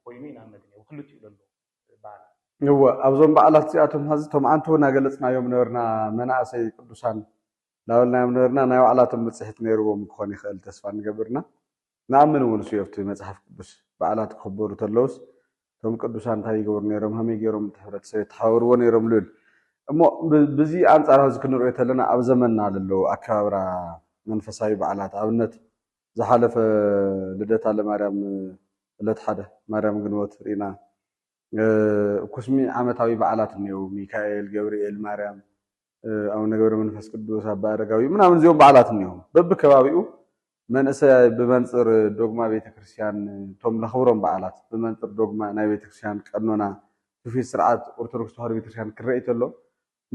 Speaker 2: ኮይኑ ይናመድ ነው ሁሉ ይለሉ በዓል
Speaker 1: ነው አብዞም በዓላት ሲአቶም ሀዝቶም አንቶና ገለጽናዮም ነበርና መናእሰይ ቅዱሳን ላውልናዮም ነበርና ናይ በዓላቶም መጽሐት ነይሮም ኮን ይኽእል ተስፋ ንገብርና ናምን ወንሱ የፍቱ መጽሐፍ ቅዱስ በዓላት ክኽበሩ ተለውስ ቶም ቅዱሳን ታይ ይገብሩ ነይሮም ሃመይ ገይሮም ተሕብረተሰብ ተሓወርዎ ነይሮም ልብል እሞ በዚ አንጻር ህዝ ክንርኦ ተለና ኣብ ዘመንና ለሎ አከባብራ መንፈሳዊ በዓላት ኣብነት ዝሓለፈ ልደታ ለማርያም ዕለት ሓደ ማርያም ግንቦት ሪና ኩስሚ ዓመታዊ በዓላት እኒው ሚካኤል ገብርኤል ማርያም አቡነ ገብረ መንፈስ ቅዱስ አባ አረጋዊ ምናምን እዚኦም በዓላት እኒው በብከባቢኡ መንእሰይ ብመንፅር ዶግማ ቤተክርስትያን ቶም ለኽብሮም በዓላት ብመንፅር ዶግማ ናይ ቤተክርስትያን ቀኖና ትውፊት ስርዓት ኦርቶዶክስ ተዋህዶ ቤተክርስትያን ክረአ ተሎ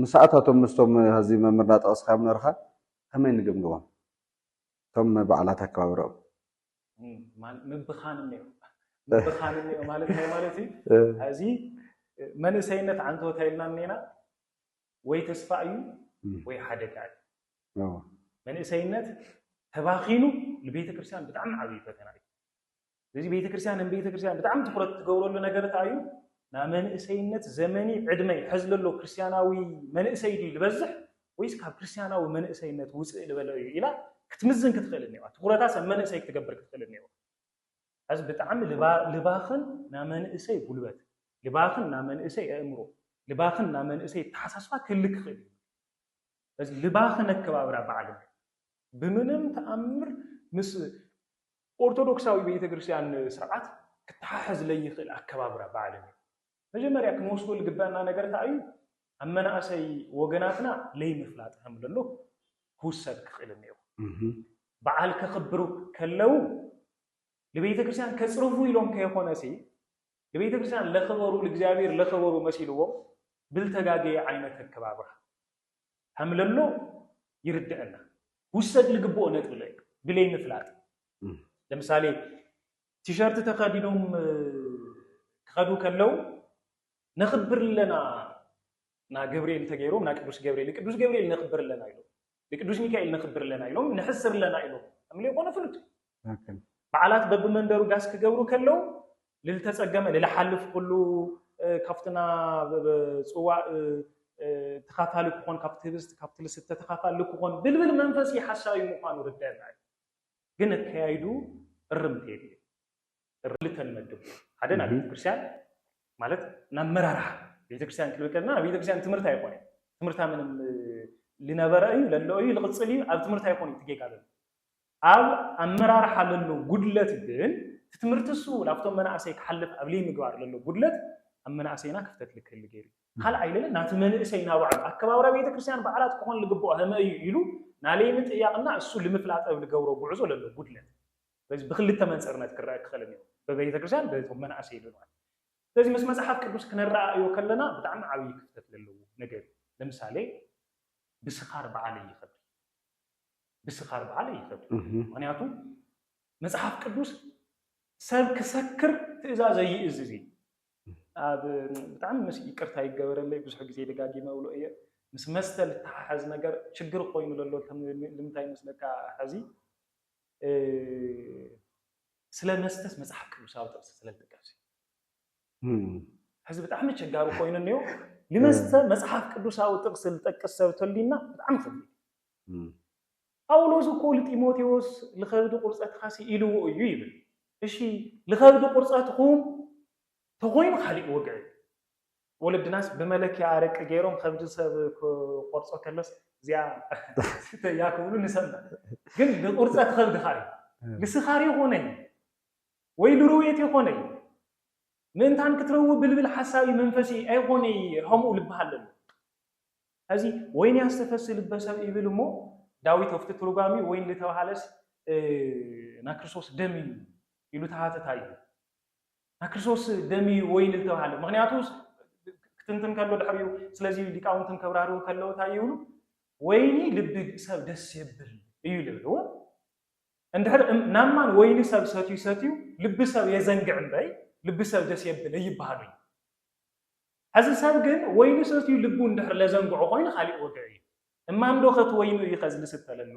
Speaker 1: ምስኣታቶም ምስቶም ህዚ መምህርና ጠቕስካ ምነርካ ከመይ ንግምግቦም ቶም በዓላት ኣከባብረኦም
Speaker 2: ምብኻን እኒኦ ማለት ናይ ማለት እዚ መንእሰይነት ዓንቶታ ኢልና እኒና ወይ ተስፋ እዩ ወይ ሓደጋ እዩ መንእሰይነት ተባኺኑ ንቤተ ክርስቲያን ብጣዕሚ ዓብዪ ፈተና እዩ ስለዚ ቤተ ክርስቲያን ንቤተ ክርስቲያን ብጣዕሚ ትኩረት ትገብረሉ ነገር እንታይ እዩ ናብ መንእሰይነት ዘመኒ ዕድመይ ሕዚ ዘሎ ክርስቲያናዊ መንእሰይ ድዩ ዝበዝሕ ወይስ ካብ ክርስቲያናዊ መንእሰይነት ውፅእ ዝበለ እዩ ኢላ ክትምዝን ክትኽእል እኒዋ ትኩረታ ሰብ መንእሰይ ክትገብር ክትኽእል እኒዋ ሕዚ ብጣዕሚ ልባኽን ናብ መንእሰይ ጉልበት ልባኽን ናብ መንእሰይ ኣእምሮ ልባኽን ናብ መንእሰይ ተሓሳስባ ክህሊ ክኽእል እዩ ስለዚ ልባኽን ኣከባብራ በዓል ብምንም ተኣምር ምስ ኦርቶዶክሳዊ ቤተክርስትያን ስርዓት ክትሓሓዝ ለይኽእል ኣከባብራ በዓል እዩ መጀመርያ ክንወስዶ ዝግበአና ነገር እንታይ እዩ ኣብ መናእሰይ ወገናትና ለይምፍላጥ ከም ዘሎ ክውሰድ ክኽእል እኒኦ በዓል ከኽብሩ ከለው لبيت كريستيان كسرفوا يلوم كيخونه سي لبيت كريستيان لخبروا لإግዚአብሔር لخبروا مسيلوهم بالتجاجي عينة الكبابرة همللو يردنا وسد لقبو نتبلي بلي مفلات لمثالي تيشيرت تخادينهم خدو كلو نخبر لنا نا جبريل تجيرو نا قدوس جبريل نخبر لنا يلو لقدوس ميكائيل نخبر لنا يلو نحسب لنا يلو هملي يكون فلت بعلات باب مندرو غاس كغبرو كلو للتصقمه للحلف كله كفتنا صوا تخافالك كون كابتلست كابتلست تخافالك كون بلبل منفسي حساوي مخانو ردانا ግን ከያይዱ እርምት ይሄድ እርልተን መድብ አደና ቤተክርስቲያን ማለት ናመራራ ቤተክርስቲያን ክልከልና ቤተክርስቲያን ትምርት አይቆን ትምርታ ምንም ሊነበረዩ ለለዩ ለቅጽሊ ኣብ ትምርት አይቆን ትገጋለ ኣብ አመራራ ሓለሉ ጉድለት ግን ትምርትሱ ላፍቶ መናእሰይ ከሐልፍ ኣብ ለይ ምግባር ለሎ ጉድለት አመናእሰይና ክፍተት ልክል ገይሪ ካል አይለለ ናት መንእሰይና ባዓል አከባብራ ቤተክርስቲያን በዓላት ኮን ልግቦ ህመይ ይሉ ናለይ ምጥያቅና እሱ ልምፍላጥ ብልገብሮ ጉዕዞ ለሎ ጉድለት በዚ በክልተ መንጽርነት ክራይ ተኸለኒ በቤተክርስቲያን በቶም መናእሰይ ይልዋል ስለዚህ ምስ መጽሐፍ ቅዱስ ክነራአዮ ከለና በጣም ዓብይ ክፍተት ለለው ነገር ለምሳሌ ብስኻር በዓል ይፈጥ ብስኻር በዓል ይፈጥ ምክንያቱ መጽሐፍ ቅዱስ ሰብ ክሰክር ትእዛዝ ይእዝዚ በጣም ምስ ይቅርታ ይገበረለይ ብዙ ጊዜ ደጋጊ መውሎ እየ ምስ መስተል ተሓዝ ነገር ችግር ኮይኑ ለሎ ለምታይ መስለካ ሓዚ ስለ መስተስ መጽሐፍ ቅዱሳዊ ጥቅስ ስለልጥቀስ ሓዚ በጣም ቸጋሩ ኮይኑ ነው ለመስተ መጽሐፍ ቅዱሳዊ ጥቅስ ልጠቅስ ሰብተሊና በጣም ከብ ጳውሎስ ኮል ጢሞቴዎስ ለኸብዱ ቁርጸት ኻሲ ኢልዎ እዩ ይብል እሺ ለኸብዱ ቁርጸትኩም ተቆይም خالق ወግዕ ወለድናስ በመለኪያ አረቅ ገይሮም ከብድ ሰብ ቆርጾ ከለስ ዚያ ያከውሉ ንሰማ ግን ለቁርጸት ከብድ ኻሪ ለስኻሪ ሆነኝ ወይ ለሩየት ሆነኝ ምንታን ክትረው ብልብል ሐሳቢ መንፈሲ አይሆነ ሆሙ ልብሃል እዚ ወይኔ ያስተፈስል በሰብ ይብልሞ ዳዊት ወፍተ ትርጓሚ ወይን ለተዋሃለስ ና ክርስቶስ ደም ይሉ ታሃተታይ ክርስቶስ ደሚ ወይን ልተባለ ምክንያቱስ ክትንትን ከሎ ድሕሪዩ ስለዚህ ሊቃውንትን ከብራሩ ከለው ታይውሉ ወይኒ ልብ ሰብ ደስ ይብል እዩ ልብልዎ እንድሕር ናማን ወይኒ ሰብ ሰትዩ ልብ ሰብ የዘንግዕ እንበይ ልብ ሰብ ደስ ይብል ይባሃሉ እዚ ሰብ ግን ወይኒ ሰትዩ ልቡ እንድሕር ለዘንግዑ ኮይኑ ኻሊእ ወግዕ እማንዶ ኸት ወይኑ ይኸዝል ስተለሉ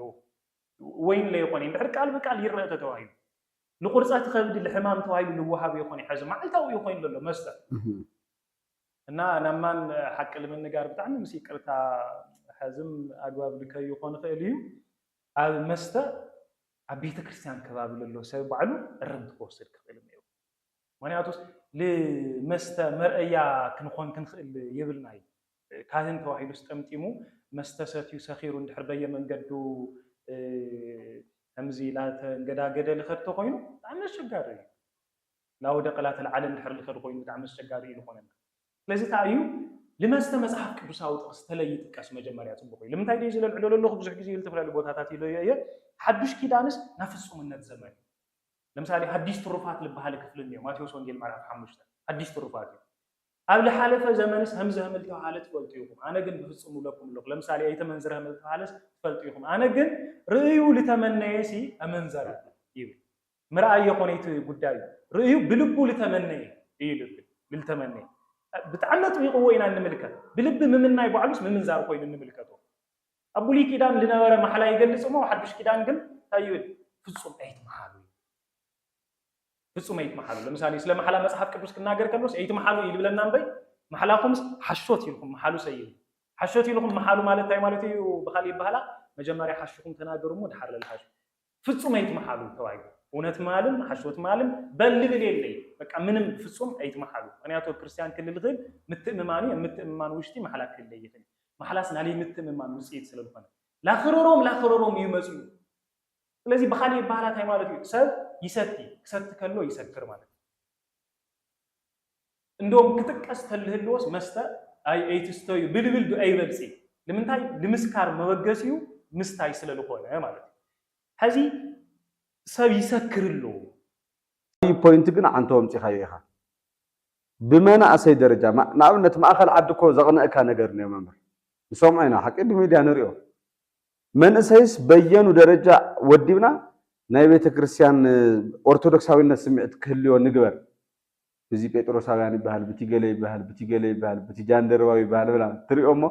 Speaker 2: ወይን ለይኮን እንድሕር ቃል በቃል ይረአ ተተዋዩ لقرصات خبد الحمام توهايل لوهاب يكون حزم معلتاو يكون له مسدر እና ናማን ሐቅ ለመነጋር በጣም መስይቅርታ حزم አግባብ ልከዩ ሆነ ፈልዩ ኣብ መስተ ኣብ ቤተ ክርስቲያን ከባቢ ለሎ ሰብ ባዕሉ እርምት ወስድ ክፍል ነው ምክንያቱስ ለመስተ መርአያ ክንኾን ክንኽእል ይብልናይ ካህን ተዋሂሉ ስጠምጢሙ መስተሰትዩ ሰኺሩ እንድሕር በየመንገዱ همزي لا تنقدا قدا لخدته خوينو عم نشجار لا وده قلات العالم دحر اللي خلقوا يمتعمل الشجاري لخونا لذي تعيو لما استمسحك قدساوت استليت قاس مجمريا صبخي لما تايدي يزل العلول اللي بزح غزي يلتفلا لبوتاتات يلو حدش كيدانس نفسهم زمان لمثالي حديث ترفات لبحال كفلني ماتيوس وانجيل معرف حمشتا حديث ترفات قبل حالفه زمانس همزه هملتو حالت فلطيكم انا ግን بفصم لكم لك لمثالي ايت منزر هملتو حالس فلطيكم انا ግን ريو لتمنيسي امنزر يبل مرأي يقونيت ጉዳዩ ريو بلبو لتمني يلب بالتمني بتعمت يقوينا نملكه بلب ممناي بعلوس ممنزار كوين نملكته ابو لي كيدان لنوره محلا يغلصو حدش كيدان ግን ታይብል ፍጹም አይት መሐሉ ፍጹም አይት መሐሉ ለምሳሌ ስለ መሐላ መጽሐፍ ቅዱስ ከናገር ከሎስ አይት መሐሉ ይልብለና እንበይ መሐላኩም ሐሾት ይልኩም መሐሉ ሰይል ሐሾት ይልኩም መሐሉ ማለት ታይ ማለት እዩ በኻሊ ይባላ መጀመሪያ ሐሽኩም ተናገሩም ወደ ሐረል ሐሽ ፍጹም አይት መሐሉ ተዋይ እውነት ማለም ሐሾት ማለም በልብል የለይ በቃ ምንም ፍጹም አይት መሐሉ ምክንያቱ ክርስቲያን ክልል ግን ምትእማኑ የምትእማኑ ውሽቲ መሐላ ክልል ይተን መሐላስ ናሊ ምትእማኑ ውስጥ ስለሆነ ላኽሮሮም ይመጹ ስለዚህ በኻሊ ይባላ ታይ ማለት እዩ ሰብ ይሰቲ ክሰት ከሎ ይሰክር ማለት እንደውም ክትቀስ ተልህልዎስ መስተ አይ አይትስተዩ ብልብል ዱ አይበልጺ ለምንታይ ለምስካር መወገሲው ምስታይ ስለልሆነ ማለት ሐዚ ሰብ ይሰክርሉ
Speaker 1: ፖይንት ግን አንተውም ጽኻዩ ኢኻ ብመናእሰይ ደረጃ ናብነት ማእኸል ዓድኮ ዘቕነእካ ነገር ነው መምር ንሰምዐና ሐቂ በሚዲያ ንሪኦ መንእሰይስ በየኑ ደረጃ ወዲብና ናይ ቤተ ክርስቲያን ኦርቶዶክሳዊነት ስምዒት ክህልዮ ንግበር እዚ ጴጥሮሳውያን ይባሃል ብቲገለ ይባሃል ብቲጃንደርባዊ ይባሃል ብላ ትሪኦሞ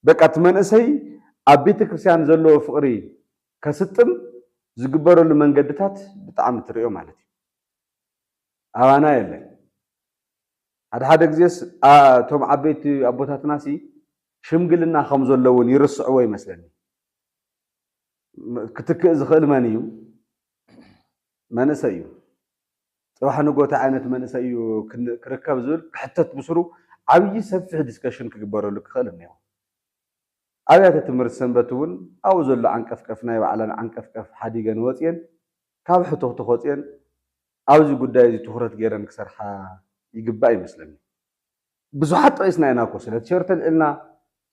Speaker 1: በቃ ትመንእሰይ ኣብ ቤተ ክርስቲያን ዘለዎ ፍቅሪ ከስጥም ዝግበረሉ መንገድታት በጣም ትሪኦ ማለት እዩ ኣባና የለ ሓደ ግዜስ ቶም ዓበይቲ ኣቦታትናሲ ሽምግልና ከም ዘለውን ይርስዕዎ ይመስለኒ ክትክእ ዝኽእል መን እዩ መንእሰይ እዩ ጽባሕ ንጎታ ዓይነት መንእሰይ እዩ ክርከብ ዝብል ክሕተት ብስሩ ዓብዪ ሰፊሕ ዲስከሽን ክግበረሉ ክኽእል እኒኦ ኣብያተ ትምህርቲ ሰንበት እውን ኣብኡ ዘሎ ዓንቀፍቀፍ ናይ ባዕለን ዓንቀፍቀፍ ሓዲገን ወፅየን ካብ ሕቶኽቲ ወፅየን ኣብዚ ጉዳይ እዚ ትኩረት ገይረን ክሰርሓ ይግባእ ይመስለኒ ብዙሓት ጠቂስና ኢና እኮ ስለ ቲሸርት ኣልዕልና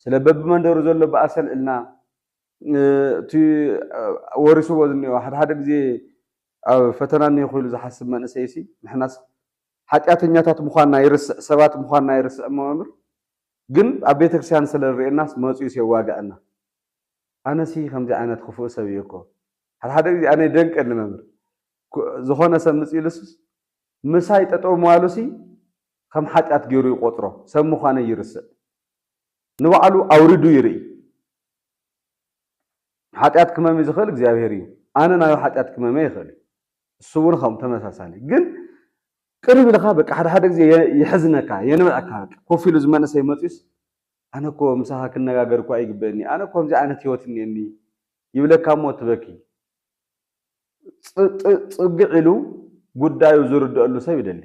Speaker 1: ስለ በቢመንደሩ ዘሎ በኣሰ ኣልዕልና እቲ ወሪስዎ ዝኒኦ ሓደ ግዜ ኣብ ፈተና ይኽእሉ ዝሓስብ መንእሰይሲ ንሕናስ ሓጢአተኛታት ምዃንና ይርስዕ ሰባት ምዃንና ይርስዕ መምር ግን ኣብ ቤተ ክርስቲያን ስለርኤናስ መፅኡ ሲዋጋአና ኣነሲ ከምዚ ዓይነት ክፉእ ሰብ እየ እኮ ሓደ ግዜ ኣነ ደንቀኒ መምር ዝኾነ ሰብ መፅኡ ኢሉስ ምሳይ ጠጠው መዋሉሲ ከም ሓጢአት ገይሩ ይቆጥሮ ሰብ ምዃነ ይርስዕ ንባዕሉ ኣውሪዱ ይርኢ ሓጢአት ክመም ዝኽእል እግዚአብሔር እዩ ኣነ ናዮ ሓጢአት ክመም ይኽእል እሱ እውን ከም ተመሳሳሊ ግን ቅርብ ኢልካ በቃ ሓደ ግዜ ይሕዝነካ የንበዓካ ኮፍ ኢሉ ዝመነሰይ መፅኡስ ኣነ እኮ ምሳኻ ክነጋገር እኳ ይግበአኒ ኣነ እኮ ከምዚ ዓይነት ህይወት እኒአኒ ይብለካ እሞ ትበኪ ፅግዕ ኢሉ ጉዳዩ ዝርድአሉ ሰብ ይደሊ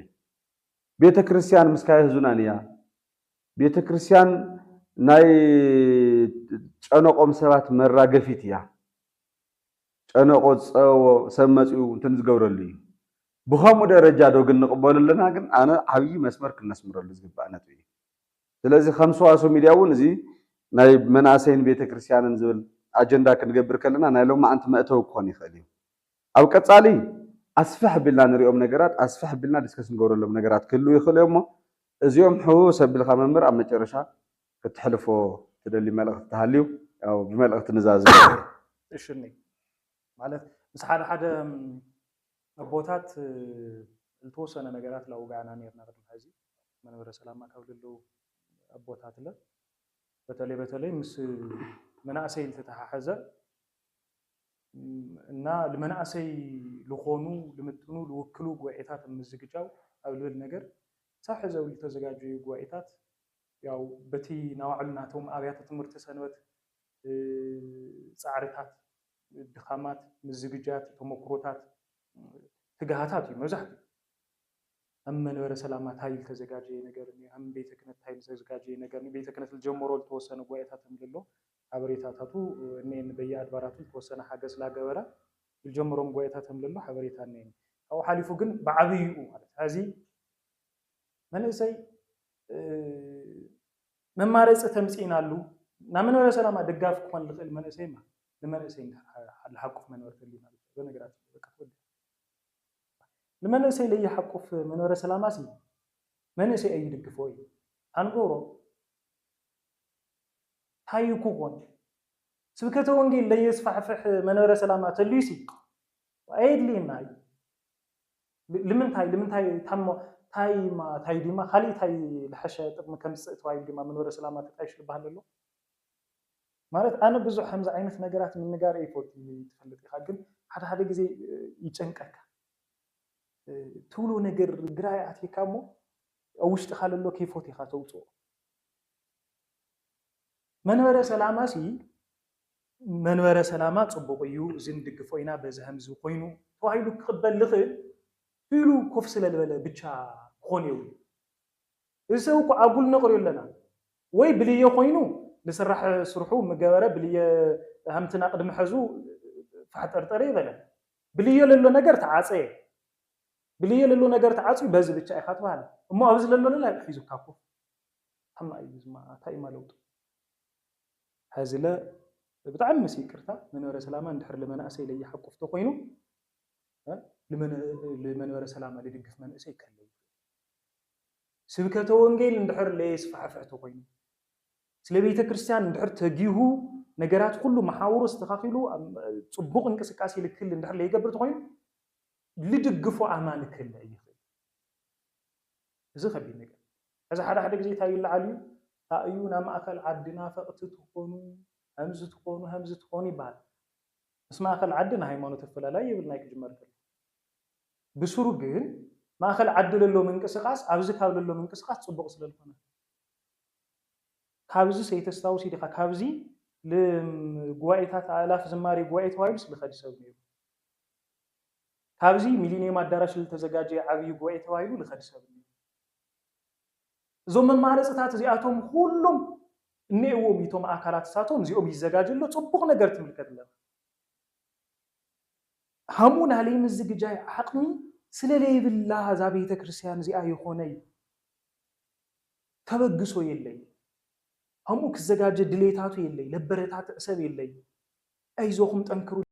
Speaker 1: ቤተ ክርስቲያን ምስካየ ህዙናን እያ ቤተ ክርስቲያን ናይ ጨነቆም ሰባት መራገፊት እያ ጨነቆ ፀዎ ሰብ መፅኡ እንትን ዝገብረሉ እዩ ብኸምኡ ደረጃ ዶ ግን ንቕበሉ ኣለና ግን ኣነ ዓብዪ መስመር ክነስምረሉ ዝግባእ ነጥቢ እዩ ስለዚ ከም ሰዋስው ሚድያ እውን እዚ ናይ መናእሰይን ቤተ ክርስቲያንን ዝብል ኣጀንዳ ክንገብር ከለና ናይ ሎማዓንቲ መእተዊ ክኾን ይኽእል እዩ ኣብ ቀፃሊ ኣስፋሕ ቢልና ንሪኦም ነገራት ኣስፋሕ ቢልና ዲስከስ ንገብረሎም ነገራት ክህልው ይኽእሉ እሞ እዚኦም ሕውስ ኣቢልካ መምህር ኣብ መጨረሻ ክትሕልፎ ትደሊ መልእኽቲ ተሃልዩ ያው ብመልእኽቲ ንዛዝ
Speaker 2: እሽኒ ማለት ምስ ሓደ ቦታት ዝተወሰነ ነገራት ላውጋና ነርና ቅድም ሕዚ መንበረ ሰላማ ካብ ዘለው ቦታት ለ በተለይ ምስ መናእሰይ ዝተተሓሓዘ እና ለመናእሰይ ልኾኑ ልምጥኑ ልውክሉ ጉባኤታት ምዝግጃው ኣብ ልብል ነገር ሳሕ ዘው ዝተዘጋጀዩ ጉባኤታት ያው በቲ ናባዕሉናቶም ኣብያተ ትምህርቲ ሰንበት ፃዕርታት ድኻማት ምዝግጃት ተሞክሮታት ትጋሃታት እዩ መብዛሕትኡ ኣብ መንበረ ሰላማ ታይል ተዘጋጀየ ነገር ኣብ ቤተ ክህነት ታይል ተዘጋጀየ ነገር ቤተ ክህነት ዝጀመሮ ዝተወሰነ ጉባኤታት ምልሎ ሓበሬታታቱ እኔን በየኣድባራቱ ዝተወሰነ ሓገዝ ላገበራ ዝጀመሮም ጉባኤታት ምልሎ ሓበሬታ እኔን أو حليفو جن بعبيو هذه من يسي من مارس تمسين علو نامن ولا سلام دقاف كون لغل من يسي ما لمن يسي حل حقف من ورث اللي مالك بنقرات بكتول لمن يسي لي حقف من ورث سلام أسي من يسي أي دقفوي أنقوله هاي يكون سبكته ونجيل لي يصفح فح من ورث سلامات الليسي وأيد لي ناي لمن تاي تم تاي ديما خلي تاي الحشة طب كم تواي ديما من ورا سلامات تعيش بهالله مالت أنا بزح حمزة عينة نجارات من نجار إيفوت تفلت خاجن حتى جزء يتشنكك تولو نجر جراي عتي كامو أو اشتغل له كيفوت يخاتوتو من ورا سلاماتي من ورا سلامات صبغيو زندق فوينا بزهم زقينو فايلو قبل لغي فيلو كفسل البلا بتشا خونيو يسوق أقول نقري لنا وي بليه خوينو لسرح سرحو مجاورة بليه هم تناقد محزو فحت أرتري بلا بليه للو نجار تعاصي بليه للو نجار تعاصي بز بتشا إخات واحد أما أبز للو لا يحيزو كافو هم أيز ما تاي مالوت هزلا بتعم مسيكرتا من ورا سلامة ندحر لمن أسي لي حقف تخوينو لمن ورا سلامة اللي دقف من أسي كله سبكته ونجيل ندحر ليس فعفعته قيم سلبيته كريستيان ندحر تجيهو نجارات كله محاور استخافيلو صبوق انكسكاسي لكل ندحر ليه قبرت قيم لدقفوا أعمال كله أي خير إذا خبي نجار إذا حدا جزي تاي العلي تأيونا ما أكل عدنا فقط تكونوا همزة تكوني بعد اسمع أكل عدنا هاي ما نتفلا لا يبلنا يكجمر بسرعة ما أخل عدل له من كسقاس عاوز كابل له من كسقاس صبغ صل الفنا كابزي سيتستاو سيدي كابزي لجوائتات آلاف زماري جوائت وايبس لخدي سبنيو كابزي مليونيوم أدارش للتزجاجي عبي جوائت وايبو لخدي سبنيو زمن مارسات زي أتوم كلهم نيو ميتوم أكلات ساتهم زي أمي الزجاجي له صبغ نقرت من الكذلة همون عليهم الزجاجي حقني سلالي بالله زابيته كريستيان زي أي خوني تبقسوا يلي هموك الزجاجة دليتاتو يلي لبرتات أسب يلي أي زوخم تنكروا